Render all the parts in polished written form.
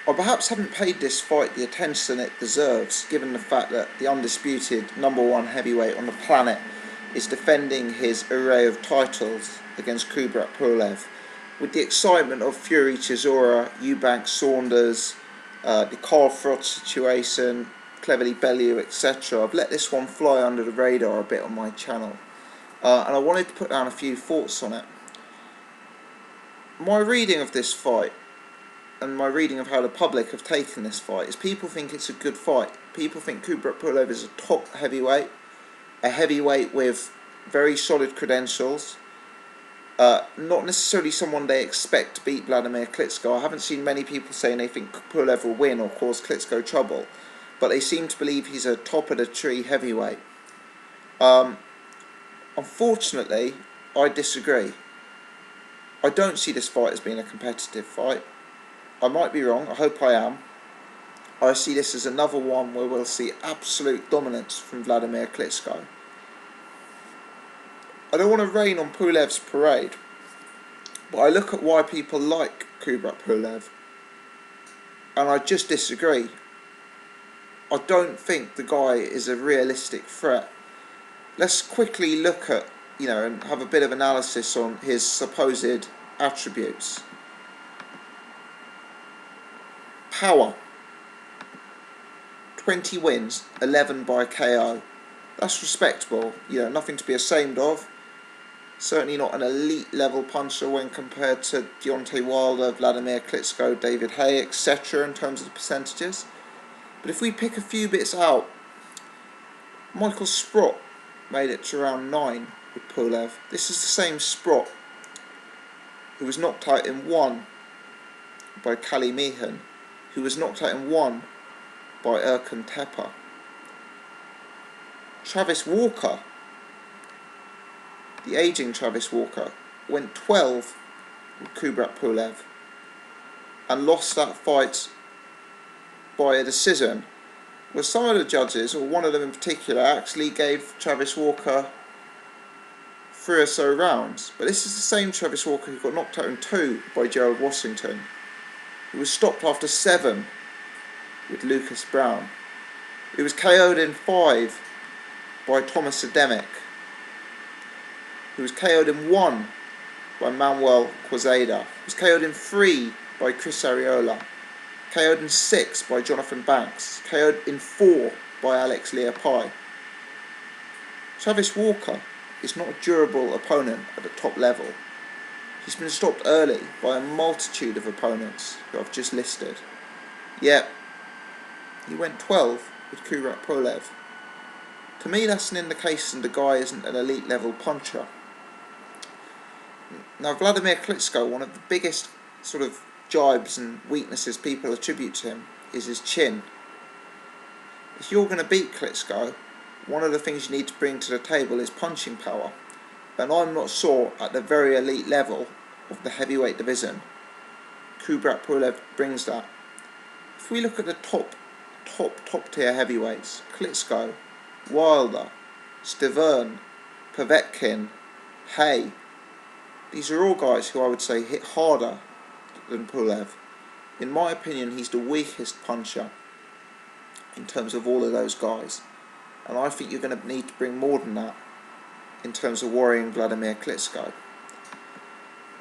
I perhaps haven't paid this fight the attention it deserves, given the fact that the undisputed #1 heavyweight on the planet is defending his array of titles against Kubrat Pulev, with the excitement of Fury Chisora, Eubank Saunders, the Carl Froch situation, Cleverly Bellew, etc. I've let this one fly under the radar a bit on my channel, and I wanted to put down a few thoughts on it. My reading of this fight, and my reading of how the public have taken this fight, is people think it's a good fight. People think Kubrat Pulev is a top heavyweight, a heavyweight with very solid credentials, not necessarily someone they expect to beat Wladamir Klitschko. I haven't seen many people saying they think Pulev will win or cause Klitschko trouble, but they seem to believe he's a top of the tree heavyweight. Unfortunately, I disagree. I don't see this fight as being a competitive fight. I might be wrong, I hope I am. I see this as another one where we'll see absolute dominance from Wladamir Klitschko. I don't want to rain on Pulev's parade, but I look at why people like Kubrat Pulev, and I just disagree. I don't think the guy is a realistic threat. Let's quickly look at, and have a bit of analysis on his supposed attributes. Power. 20 wins, 11 by KO. That's respectable, nothing to be ashamed of. Certainly not an elite level puncher when compared to Deontay Wilder, Wladimir Klitschko, David Haye, etc. in terms of the percentages. But if we pick a few bits out, Michael Sprott made it to round 9 with Pulev. This is the same Sprott who was knocked out in 1 by Kali Meehan, who was knocked out in 1 by Erkan Tepe. Travis Walker, the ageing Travis Walker, went 12 with Kubrat Pulev and lost that fight by a decision, where some of the judges, or one of them in particular, actually gave Travis Walker 3 or so rounds. But this is the same Travis Walker who got knocked out in 2 by Gerald Washington, who was stopped after 7 with Lucas Brown. He was KO'd in 5 by Thomas Ademic, who was KO'd in 1 by Manuel Quezada, he was KO'd in 3 by Chris Arreola, KO'd in 6 by Jonathan Banks, KO'd in 4 by Alex Leapai. Travis Walker is not a durable opponent at the top level. He's been stopped early by a multitude of opponents who I've just listed. Yet, he went 12 with Kubrat Pulev. To me, that's an indication the guy isn't an elite level puncher. Now, Wladimir Klitschko, one of the biggest sort of jibes and weaknesses people attribute to him is his chin. If you're going to beat Klitschko, one of the things you need to bring to the table is punching power. And I'm not sure at the very elite level of the heavyweight division Kubrat Pulev brings that. If we look at the top tier heavyweights, Klitschko, Wilder, Stiverne, Povetkin, Haye, these are all guys who I would say hit harder than Pulev. In my opinion, he's the weakest puncher in terms of all of those guys, and I think you're going to need to bring more than that in terms of worrying Wladimir Klitschko.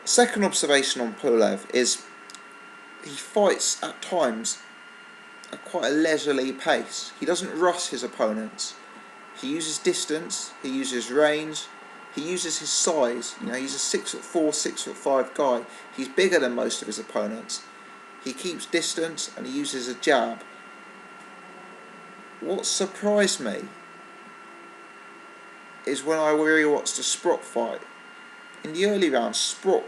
Second observation on Pulev is he fights at times at quite a leisurely pace. He doesn't rush his opponents. He uses distance, he uses range, he uses his size. He's a 6'4", 6'5" guy. He's bigger than most of his opponents. He keeps distance and he uses a jab. What surprised me is when I rewatched the Sprott fight. In the early rounds, Sprott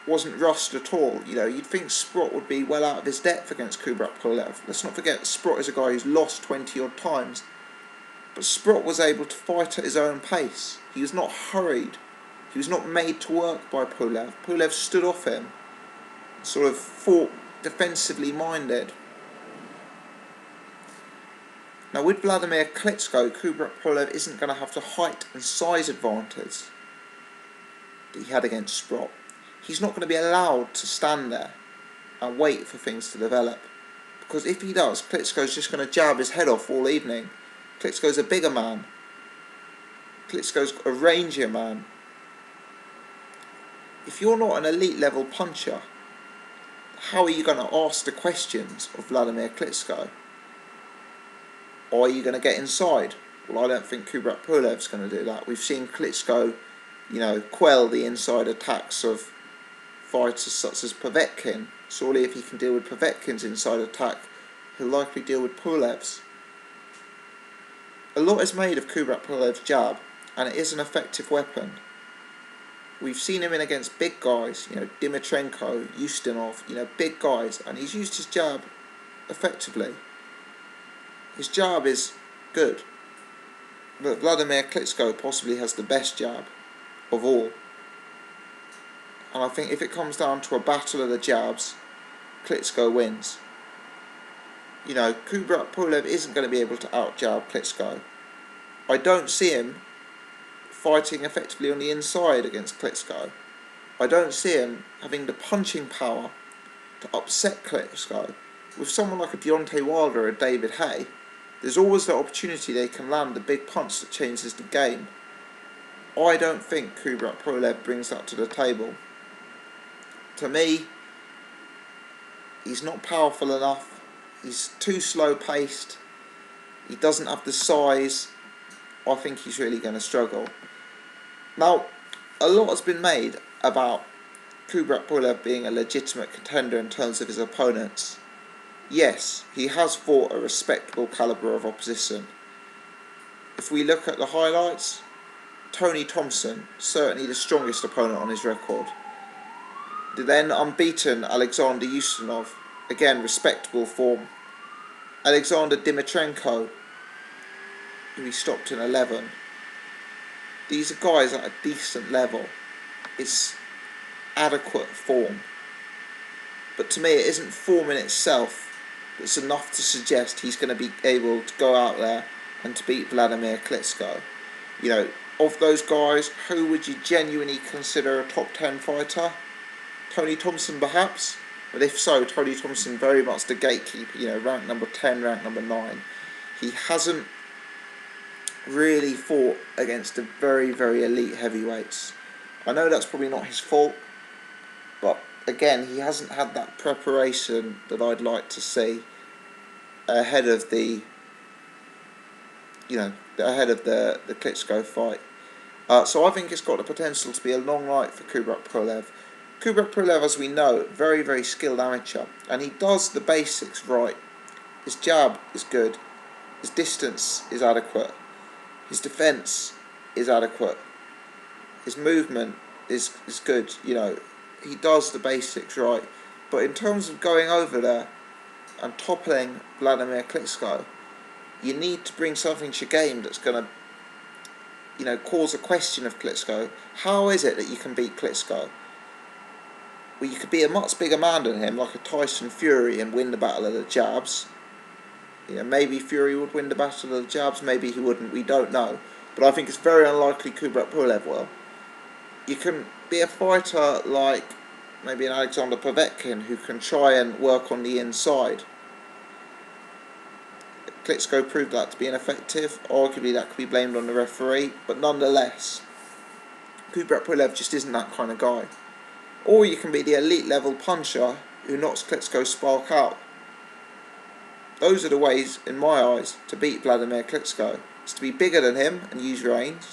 wasn't rushed at all. You'd think Sprott would be well out of his depth against Kubrat Pulev. Let's not forget, Sprott is a guy who's lost 20 odd times. But Sprott was able to fight at his own pace. He was not hurried. He was not made to work by Pulev. Pulev stood off him, sort of fought defensively minded. Now with Wladimir Klitschko, Kubrat Pulev isn't going to have the height and size advantage that he had against Sprott. He's not going to be allowed to stand there and wait for things to develop. Because if he does, Klitschko's just going to jab his head off all evening. Klitschko's a bigger man. Klitschko's a rangier man. If you're not an elite level puncher, how are you going to ask the questions of Wladamir Klitschko? Are you going to get inside? Well, I don't think Kubrat Pulev's going to do that. We've seen Klitschko, quell the inside attacks of fighters such as Povetkin. Surely if he can deal with Povetkin's inside attack, he'll likely deal with Pulev's. A lot is made of Kubrat Pulev's jab, and it is an effective weapon. We've seen him in against big guys, Dimitrenko, Ustinov, big guys, and he's used his jab effectively. His jab is good, but Wladamir Klitschko possibly has the best jab of all. And I think if it comes down to a battle of the jabs, Klitschko wins. Kubrat Pulev isn't going to be able to out-jab Klitschko. I don't see him fighting effectively on the inside against Klitschko. I don't see him having the punching power to upset Klitschko. With someone like a Deontay Wilder or a David Haye, there's always the opportunity they can land a big punch that changes the game. I don't think Kubrat Pulev brings that to the table. To me, he's not powerful enough. He's too slow paced. He doesn't have the size. I think he's really going to struggle. Now, a lot has been made about Kubrat Pulev being a legitimate contender in terms of his opponents. Yes, he has fought a respectable calibre of opposition. If we look at the highlights, Tony Thompson, certainly the strongest opponent on his record. The then unbeaten Alexander Ustinov, again respectable form. Alexander Dimitrenko, who he stopped in 11. These are guys at a decent level. It's adequate form. But to me, it isn't form in itself that's enough to suggest he's going to be able to go out there and to beat Wladamir Klitschko. Of those guys, who would you genuinely consider a top 10 fighter? Tony Thompson perhaps? But if so, Tony Thompson very much the gatekeeper, rank number 10, rank number 9. He hasn't really fought against the very, very elite heavyweights. I know that's probably not his fault, but again, he hasn't had that preparation that I'd like to see ahead of the Klitschko fight. So I think it's got the potential to be a long night for Kubrat Pulev. Kubrat Pulev, as we know, very, very skilled amateur, and he does the basics right. His jab is good, his distance is adequate, his defence is adequate, his movement is good, he does the basics right. But in terms of going over there and toppling Wladamir Klitschko, you need to bring something to your game that's going to, cause a question of Klitschko. How is it that you can beat Klitschko? Well, you could be a much bigger man than him, like a Tyson Fury, and win the battle of the jabs. Maybe Fury would win the battle of the jabs, maybe he wouldn't, we don't know. But I think it's very unlikely Kubrat Pulev will. You can be a fighter like maybe an Alexander Povetkin who can try and work on the inside. Klitschko proved that to be ineffective. Arguably that could be blamed on the referee, but nonetheless, Kubrat Pulev just isn't that kind of guy. Or you can be the elite level puncher who knocks Klitschko's spark out. Those are the ways, in my eyes, to beat Wladamir Klitschko. It's to be bigger than him and use range.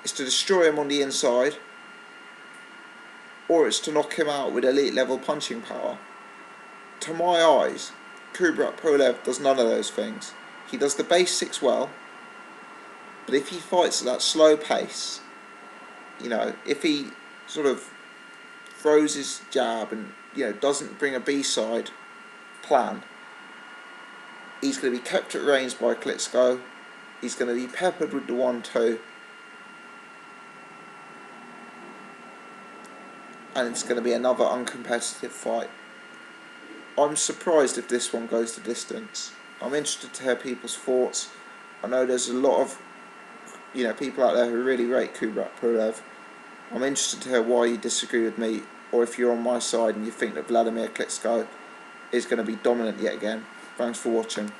It's to destroy him on the inside. Or it's to knock him out with elite level punching power. To my eyes, Kubrat Pulev does none of those things. He does the basics well, but if he fights at that slow pace, if he sort of throws his jab and doesn't bring a B-side plan, he's going to be kept at range by Klitschko. He's going to be peppered with the 1-2, and it's going to be another uncompetitive fight. I'm surprised if this one goes the distance. I'm interested to hear people's thoughts. I know there's a lot of people out there who really rate Kubrat Pulev. I'm interested to hear why you disagree with me, or if you're on my side and you think that Wladamir Klitschko is going to be dominant yet again. Thanks for watching.